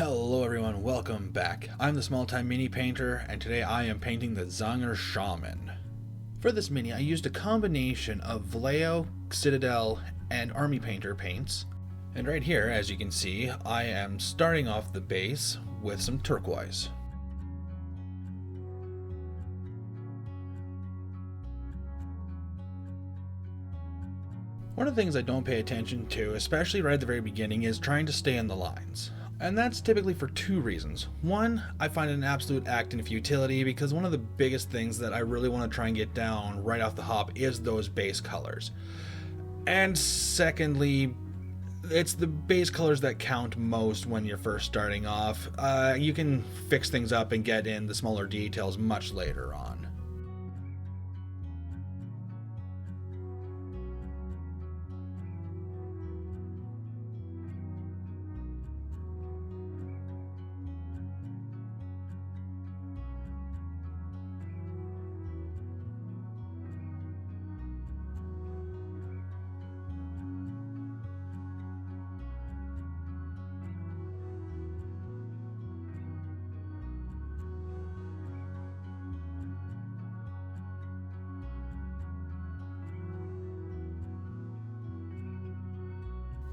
Hello everyone, welcome back. I'm the Small Time Mini Painter, and today I am painting the Tzaangor Shaman. For this mini, I used a combination of Vallejo, Citadel, and Army Painter paints. And right here, as you can see, I am starting off the base with some turquoise. One of the things I don't pay attention to, especially right at the very beginning, is trying to stay in the lines. And that's typically for two reasons. One, I find it an absolute act in futility because one of the biggest things that I really want to try and get down right off the hop is those base colors. And secondly, it's the base colors that count most when you're first starting off. You can fix things up and get in the smaller details much later on.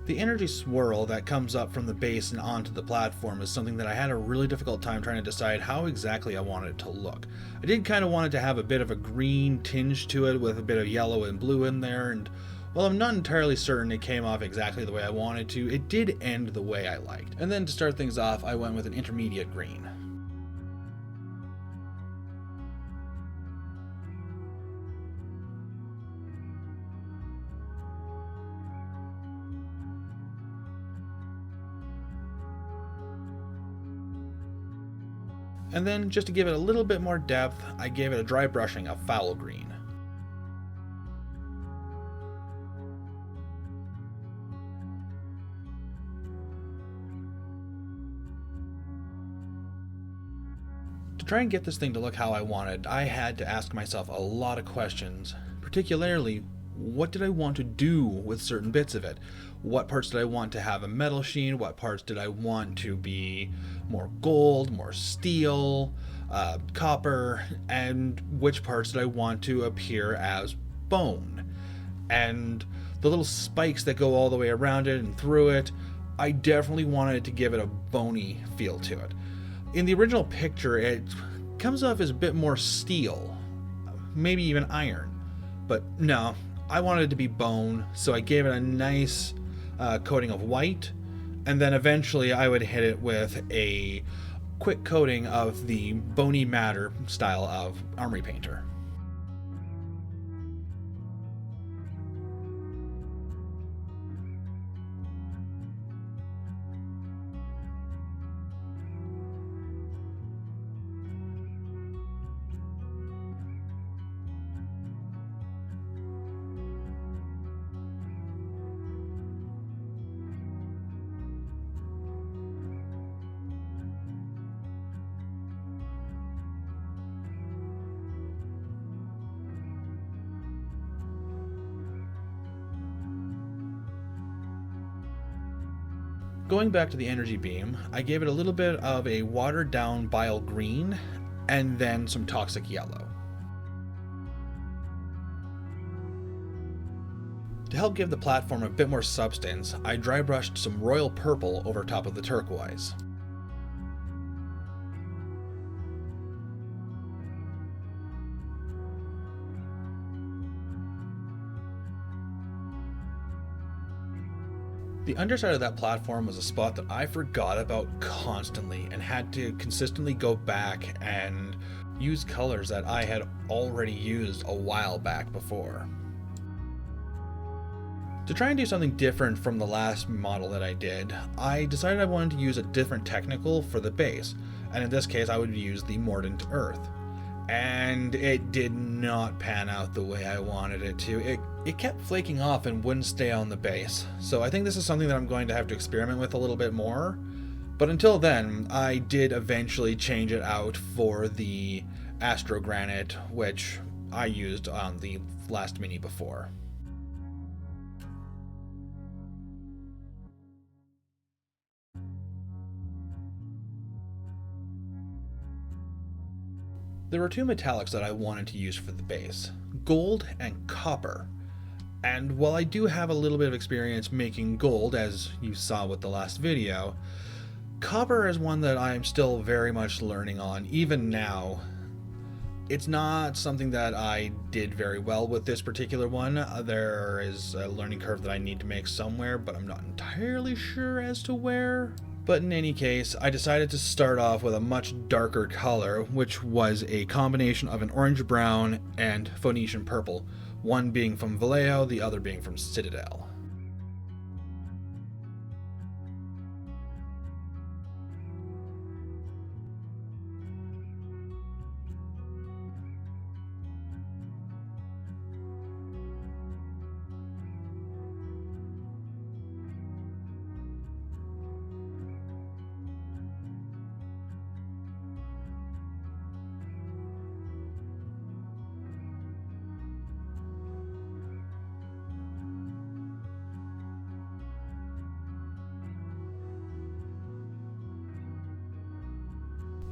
The energy swirl that comes up from the base and onto the platform is something that I had a really difficult time trying to decide how exactly I wanted it to look. I did kind of want it to have a bit of a green tinge to it with a bit of yellow and blue in there, and while I'm not entirely certain it came off exactly the way I wanted to, it did end the way I liked. And then to start things off, I went with an intermediate green. And then, just to give it a little bit more depth, I gave it a dry brushing of foul green. To try and get this thing to look how I wanted, I had to ask myself a lot of questions, particularly, what did I want to do with certain bits of it? What parts did I want to have a metal sheen? What parts did I want to be more gold, more steel, copper? And which parts did I want to appear as bone? And the little spikes that go all the way around it and through it, I definitely wanted to give it a bony feel to it. In the original picture, it comes off as a bit more steel, maybe even iron. But no, I wanted it to be bone, so I gave it a nice coating of white, and then eventually I would hit it with a quick coating of the bony matter style of Army Painter. Going back to the energy beam, I gave it a little bit of a watered down bile green and then some toxic yellow. To help give the platform a bit more substance, I dry brushed some royal purple over top of the turquoise. The underside of that platform was a spot that I forgot about constantly and had to consistently go back and use colors that I had already used a while back before. To try and do something different from the last model that I did, I decided I wanted to use a different technical for the base, and in this case I would use the Mordant Earth. And it did not pan out the way I wanted it to. It kept flaking off and wouldn't stay on the base. So I think this is something that I'm going to have to experiment with a little bit more. But until then, I did eventually change it out for the Astro Granite, which I used on the last mini before. There were two metallics that I wanted to use for the base, gold and copper. And while I do have a little bit of experience making gold, as you saw with the last video, copper is one that I'm still very much learning on, even now. It's not something that I did very well with this particular one. There is a learning curve that I need to make somewhere, but I'm not entirely sure as to where. But in any case, I decided to start off with a much darker color, which was a combination of an orange-brown and Phoenician purple, one being from Vallejo, the other being from Citadel.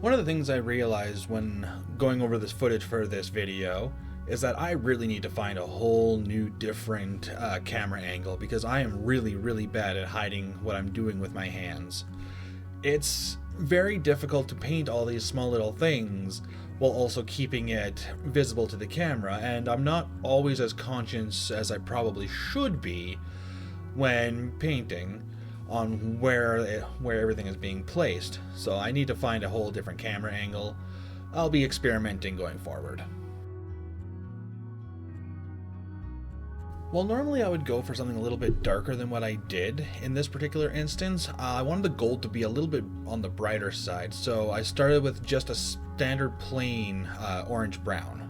One of the things I realized when going over this footage for this video is that I really need to find a whole new different camera angle, because I am really bad at hiding what I'm doing with my hands. It's very difficult to paint all these small little things while also keeping it visible to the camera, and I'm not always as conscious as I probably should be when painting on where everything is being placed. So I need to find a whole different camera angle. I'll be experimenting going forward. Well, normally I would go for something a little bit darker than what I did. In this particular instance, I wanted the gold to be a little bit on the brighter side, so I started with just a standard plain orange-brown.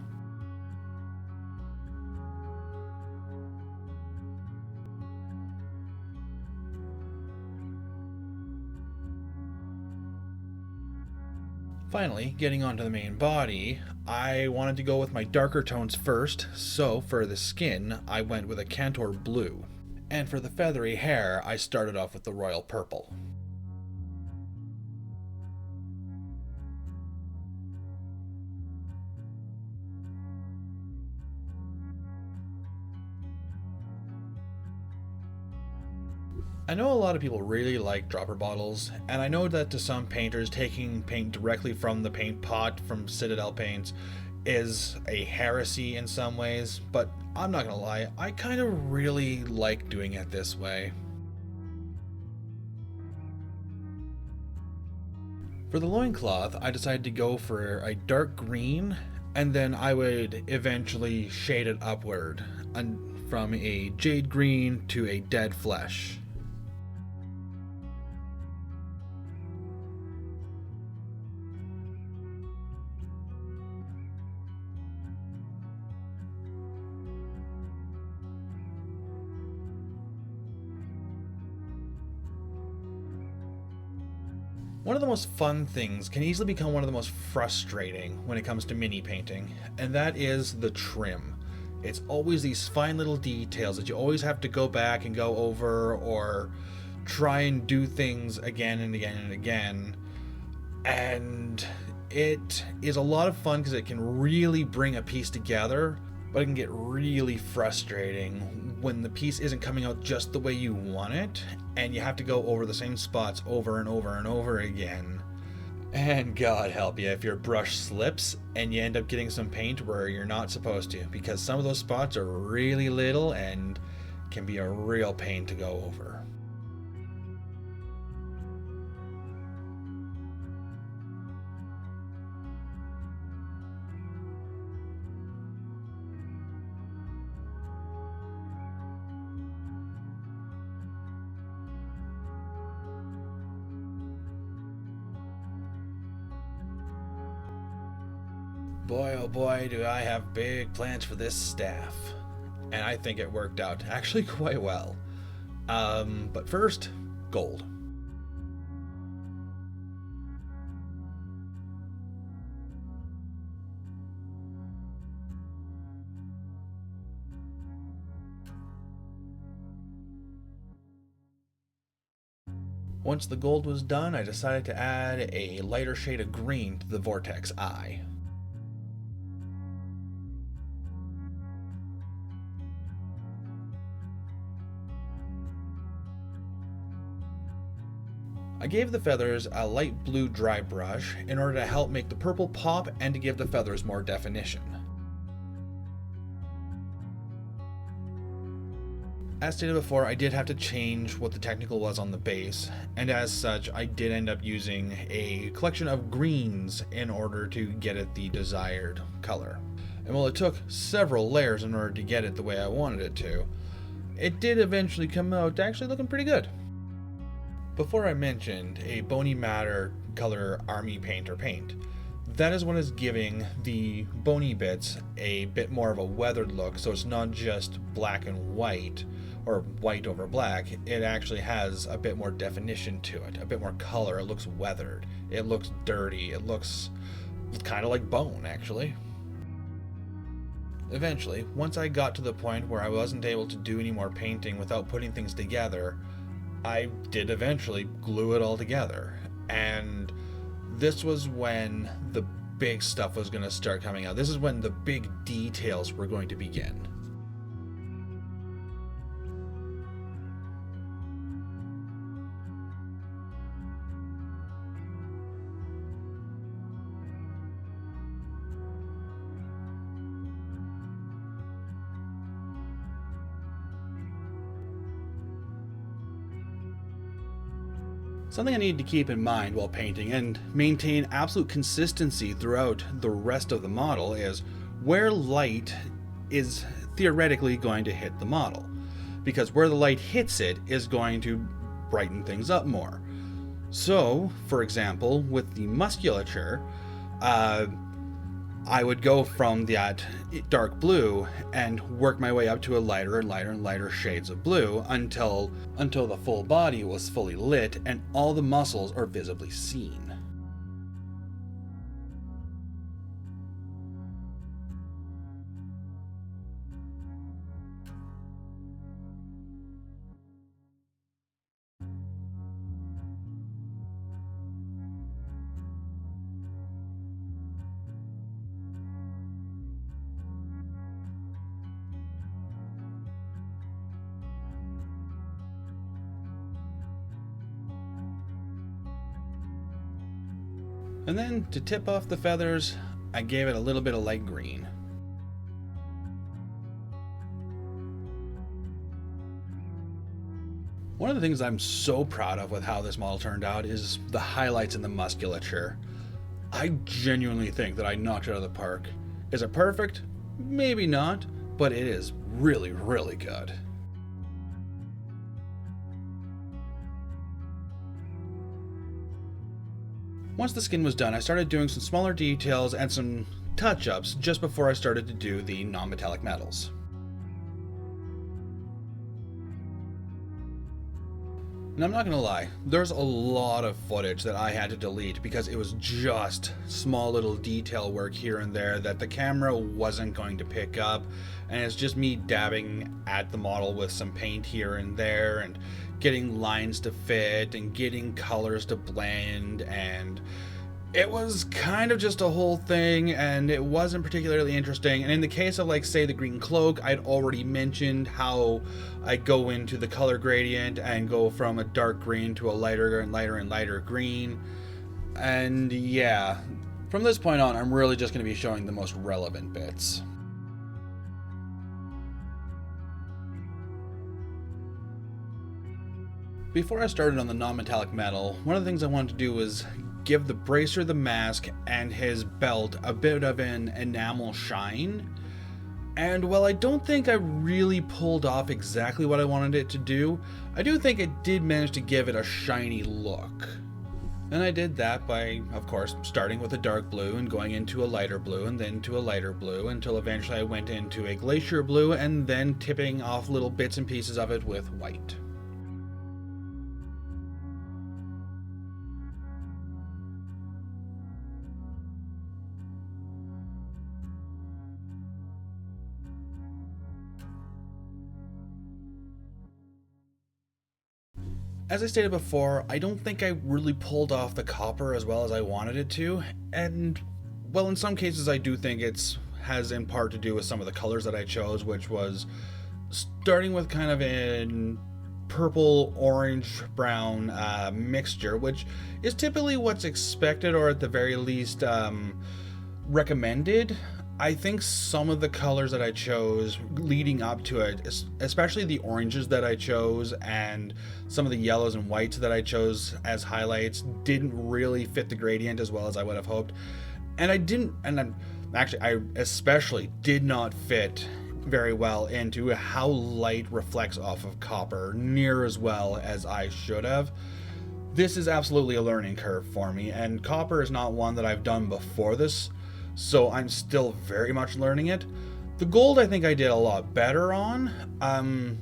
Finally, getting onto the main body, I wanted to go with my darker tones first, so for the skin, I went with a Cantor blue. And for the feathery hair, I started off with the royal purple. I know a lot of people really like dropper bottles, and I know that to some painters, taking paint directly from the paint pot from Citadel Paints is a heresy in some ways, but I'm not gonna lie, I kind of really like doing it this way. For the loincloth, I decided to go for a dark green, and then I would eventually shade it upward, from a jade green to a dead flesh. One of the most fun things can easily become one of the most frustrating when it comes to mini painting, and that is the trim. It's always these fine little details that you always have to go back and go over, or try and do things again and again and again. And it is a lot of fun because it can really bring a piece together, but it can get really frustrating when the piece isn't coming out just the way you want it, and you have to go over the same spots over and over and over again. And God help you if your brush slips and you end up getting some paint where you're not supposed to, because some of those spots are really little and can be a real pain to go over. Boy, oh boy, do I have big plans for this staff. And I think it worked out actually quite well. But first, gold. Once the gold was done, I decided to add a lighter shade of green to the vortex eye. I gave the feathers a light blue dry brush in order to help make the purple pop and to give the feathers more definition. As stated before, I did have to change what the technical was on the base, and as such, I did end up using a collection of greens in order to get it the desired color. And while it took several layers in order to get it the way I wanted it to, it did eventually come out actually looking pretty good. Before I mentioned a bony matter color army paint or paint. That is what is giving the bony bits a bit more of a weathered look, so it's not just black and white, or white over black. It actually has a bit more definition to it, a bit more color. It looks weathered, it looks dirty, it looks kind of like bone, actually. Eventually, once I got to the point where I wasn't able to do any more painting without putting things together, I did eventually glue it all together. And this was when the big stuff was going to start coming out. This is when the big details were going to begin. Something I need to keep in mind while painting and maintain absolute consistency throughout the rest of the model is where light is theoretically going to hit the model, because where the light hits it is going to brighten things up more. So, for example, with the musculature, I would go from that dark blue and work my way up to a lighter and lighter and lighter shades of blue until the full body was fully lit and all the muscles are visibly seen. And then, to tip off the feathers, I gave it a little bit of light green. One of the things I'm so proud of with how this model turned out is the highlights in the musculature. I genuinely think that I knocked it out of the park. Is it perfect? Maybe not, but it is really, really good. Once the skin was done, I started doing some smaller details and some touch-ups just before I started to do the non-metallic metals. And I'm not gonna lie, there's a lot of footage that I had to delete because it was just small little detail work here and there that the camera wasn't going to pick up, and it's just me dabbing at the model with some paint here and there and getting lines to fit and getting colors to blend, and it was kind of just a whole thing, and it wasn't particularly interesting. And in the case of, like, say, the green cloak, I'd already mentioned how I go into the color gradient and go from a dark green to a lighter and lighter and lighter green. And yeah, from this point on, I'm really just going to be showing the most relevant bits. Before I started on the non-metallic metal, one of the things I wanted to do was give the bracer, the mask, and his belt a bit of an enamel shine. And while I don't think I really pulled off exactly what I wanted it to do, I do think it did manage to give it a shiny look. And I did that by, of course, starting with a dark blue and going into a lighter blue and then to a lighter blue until eventually I went into a glacier blue and then tipping off little bits and pieces of it with white. As I stated before, I don't think I really pulled off the copper as well as I wanted it to, and, well, in some cases I do think it has in part to do with some of the colors that I chose, which was starting with kind of an purple, orange, brown mixture, which is typically what's expected, or at the very least recommended. I think some of the colors that I chose leading up to it, especially the oranges that I chose and some of the yellows and whites that I chose as highlights, didn't really fit the gradient as well as I would have hoped. And I especially did not fit very well into how light reflects off of copper near as well as I should have. This is absolutely a learning curve for me, and copper is not one that I've done before this, so I'm still very much learning it. The gold I think I did a lot better on,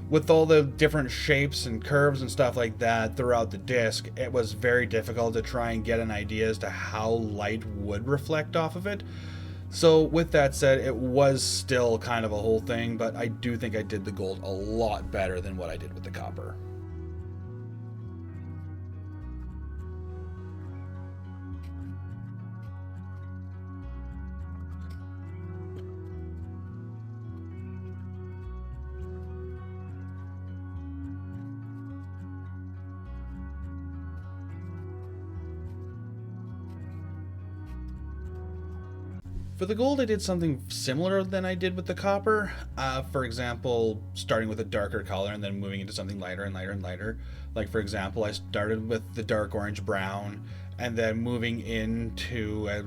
with all the different shapes and curves and stuff like that throughout the disc. It was very difficult to try and get an idea as to how light would reflect off of it. So with that said, it was still kind of a whole thing, but I do think I did the gold a lot better than what I did with the copper. For the gold, I did something similar than I did with the copper. For example, starting with a darker color and then moving into something lighter and lighter and lighter. Like, for example, I started with the dark orange brown and then moving into a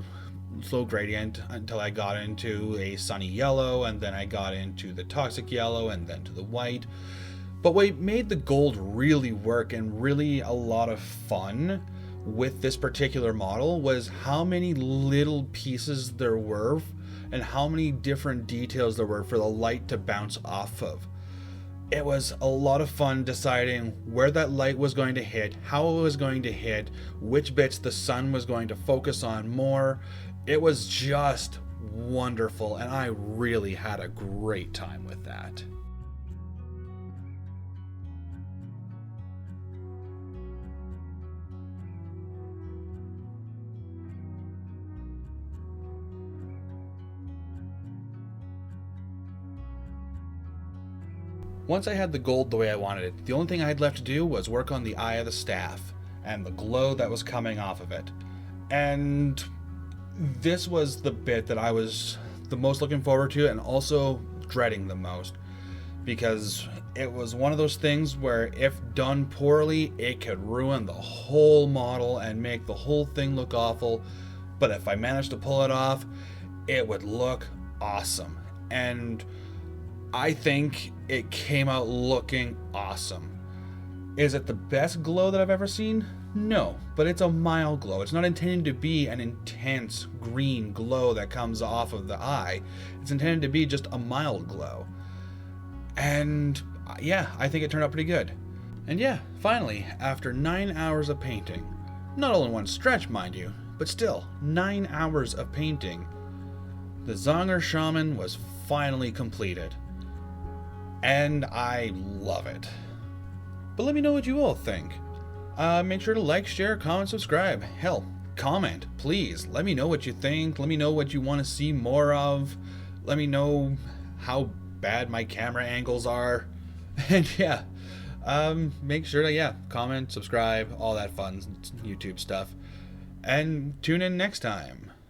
slow gradient until I got into a sunny yellow, and then I got into the toxic yellow and then to the white. But what made the gold really work and really a lot of fun with this particular model was how many little pieces there were and how many different details there were for the light to bounce off of. It was a lot of fun deciding where that light was going to hit, how it was going to hit, which bits the sun was going to focus on more. It was just wonderful, and I really had a great time with that. Once I had the gold the way I wanted it, the only thing I had left to do was work on the eye of the staff and the glow that was coming off of it. And this was the bit that I was the most looking forward to and also dreading the most, because it was one of those things where if done poorly, it could ruin the whole model and make the whole thing look awful. But if I managed to pull it off, it would look awesome. And I think it came out looking awesome. Is it the best glow that I've ever seen? No, but it's a mild glow. It's not intended to be an intense green glow that comes off of the eye. It's intended to be just a mild glow. And yeah, I think it turned out pretty good. And yeah, finally, after 9 hours of painting, not all in one stretch, mind you, but still, 9 hours of painting, the Tzaangor Shaman was finally completed. And I love it. But let me know what you all think. Make sure to like, share, comment, subscribe. Hell, comment, please. Let me know what you think. Let me know what you want to see more of. Let me know how bad my camera angles are. And yeah, make sure to, comment, subscribe, all that fun YouTube stuff. And tune in next time.